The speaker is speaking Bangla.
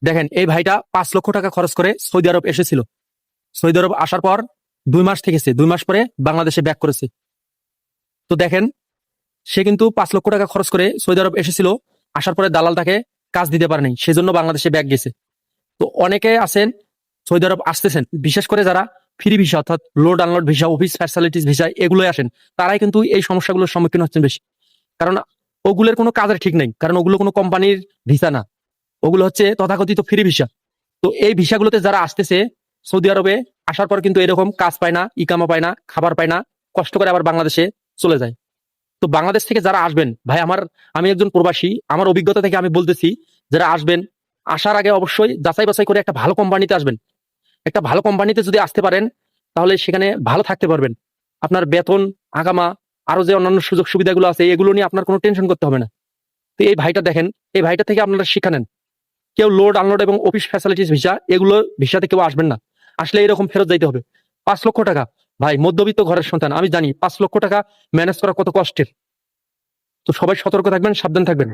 দেখেন এই ভাইটা 5 লক্ষ টাকা খরচ করে সৌদি আরব এসেছিল। সৌদি আরব আসার পর 2 মাস থেকেছে, 2 মাস পরে বাংলাদেশে ব্যাক করেছে। তো দেখেন সে কিন্তু 5 লক্ষ টাকা খরচ করে সৌদি আরব এসেছিল, আসার পরে দালাল তাকে কাজ দিতে পারেনি, সেজন্য বাংলাদেশে ব্যাক গেছে। তো অনেকে আছেন সৌদি আরব আসতেছেন, বিশেষ করে যারা ফ্রি ভিসা অর্থাৎ load unload visa, office facilities visa এগুলোই আসেন, তারাই কিন্তু এই সমস্যাগুলোর সম্মুখীন হচ্ছেন বেশি। কারণ ওগুলোর কোনো কাজের ঠিক নেই, কারণ ওগুলো কোনো কোম্পানির ভিসা না, ওগুলো হচ্ছে তথাকথিত ফ্রি ভিসা। তো এই ভিসাগুলোতে যারা আসতেছে সৌদি আরবে, আসার পর কিন্তু এরকম কাজ পায় না, ইকামা পায় না, খাবার পায় না, কষ্ট করে আবার বাংলাদেশে চলে যায়। তো বাংলাদেশ থেকে যারা আসবেন ভাই, আমি একজন প্রবাসী, আমার অভিজ্ঞতা থেকে আমি বলতেছি, যারা আসবেন আসার আগে অবশ্যই যাচাই বাছাই করে একটা ভালো কোম্পানিতে আসবেন। একটা ভালো কোম্পানিতে যদি আসতে পারেন তাহলে সেখানে ভালো থাকতে পারবেন। আপনার বেতন, আগামা, আরো যে অন্যান্য সুযোগ সুবিধাগুলো আছে এগুলো নিয়ে আপনার কোনো টেনশন করতে হবে না। তো এই ভাইটা দেখেন, এই ভাইটা থেকে আপনারা শিক্ষা নেন। কেউ লোড আনলোড এবং অফিস ফ্যাসিলিটিস ভিসা এগুলো ভিসাতে কেউ আসবেন না, আসলে এরকম ফেরত যাইতে হবে। 5 লক্ষ টাকা, ভাই মধ্যবিত্ত ঘরের সন্তান, আমি জানি 5 লক্ষ টাকা ম্যানেজ করা কত কষ্টের। তো সবাই সতর্ক থাকবেন, সাবধান থাকবেন।